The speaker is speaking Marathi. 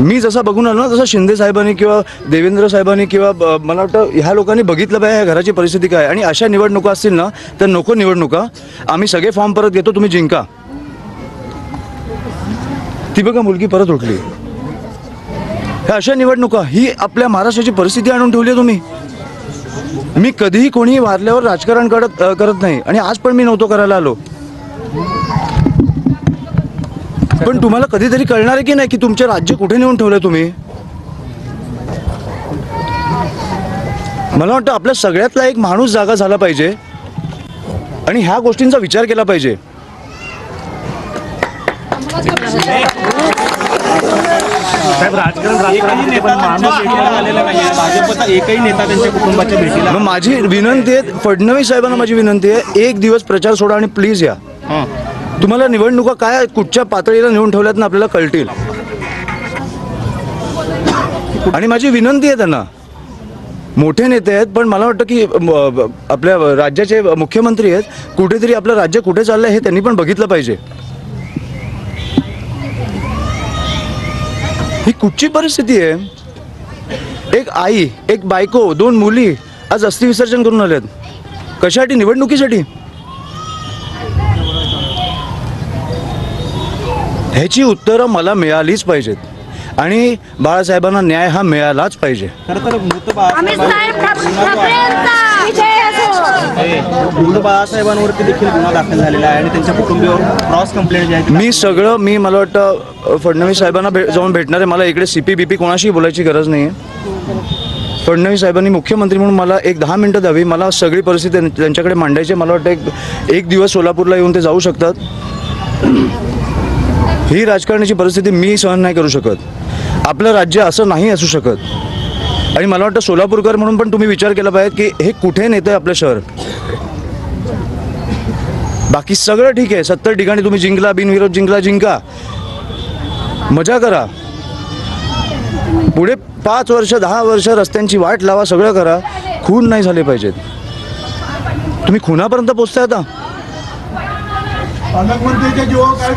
मी जसा बघून आलो ना तसं शिंदे साहेबांनी किंवा देवेंद्र साहेबांनी किंवा मला वाटतं ह्या लोकांनी बघितलं पाहिजे ह्या घराची परिस्थिती काय. आणि अशा निवडणुका असतील ना तर नको निवडणुका. आम्ही सगळे फॉर्म परत घेतो, तुम्ही जिंका. ती बघा मुलगी परत उठली. ह्या अशा निवडणुका ही आपल्या महाराष्ट्राची परिस्थिती आणून ठेवली आहे तुम्ही. मी कधीही कोणीही वारल्यावर राजकारण करत नाही आणि आज पण मी नव्हतो करायला आलो. पण तुम्हाला कधीतरी कळणार आहे की नाही की तुमचे राज्य कुठे नेऊन ठेवलं तुम्ही. मला वाटतं आपल्या सगळ्यातला एक माणूस जागा झाला पाहिजे आणि ह्या गोष्टींचा विचार केला पाहिजे. एकही नेता त्यांच्या कुटुंबाच्या भेटीला. मग माझी विनंती आहे फडणवीस साहेबांना, माझी विनंती आहे एक दिवस प्रचार सोडा आणि प्लीज या. तुम्हाला निवडणुका काय कुठच्या पातळीला नेऊन ठेवल्यात ना आपल्याला कळतील. आणि माझी विनंती आहे त्यांना, मोठे नेते आहेत पण मला वाटतं की आपल्या राज्याचे मुख्यमंत्री आहेत, कुठेतरी आपलं राज्य कुठे चाललंय हे त्यांनी पण बघितलं पाहिजे. ही कुठची परिस्थिती आहे. एक आई, एक बायको, 2 मुली आज अस्थि विसर्जन करून आल्यात. कशासाठी? निवडणुकीसाठी. ह्याची उत्तरं मला मिळालीच पाहिजेत आणि बाळासाहेबांना न्याय हा मिळालाच पाहिजे. खरं तर मृत बाळासाहेबांवरती देखील गुन्हा दाखल झालेला आहे आणि त्यांच्या कुटुंबियावर क्रॉस कंप्लेंट जी आहे मी मला वाटतं फडणवीस साहेबांना जाऊन भेटणार आहे. मला इकडे CP कोणाशी बोलायची गरज नाही आहे. फडणवीस साहेबांनी मुख्यमंत्री म्हणून मला एक 10 मिनटं द्यावी. मला सगळी परिस्थिती त्यांच्याकडे मांडायची. मला वाटतं एक दिवस सोलापूरला येऊन ते जाऊ शकतात. ही राजकारणाची परिस्थिती मी सहन नाही करू शकत. आपलं राज्य असं नाही असू शकत. आणि मला वाटतं सोलापूरकर म्हणून पण तुम्ही विचार केला पाहिजे की हे कुठे नेतं आहे आपलं शहर. बाकी सगळं ठीक आहे, 70 ठिकाणी तुम्ही जिंकला, बिनविरोध जिंका, मजा करा. पुढे 5 वर्ष 10 वर्ष रस्त्यांची वाट लावा, सगळं करा. खून नाही झाले पाहिजेत. तुम्ही खुनापर्यंत पोचताय आता. पालकमंत्र्यांच्या जीवावर काय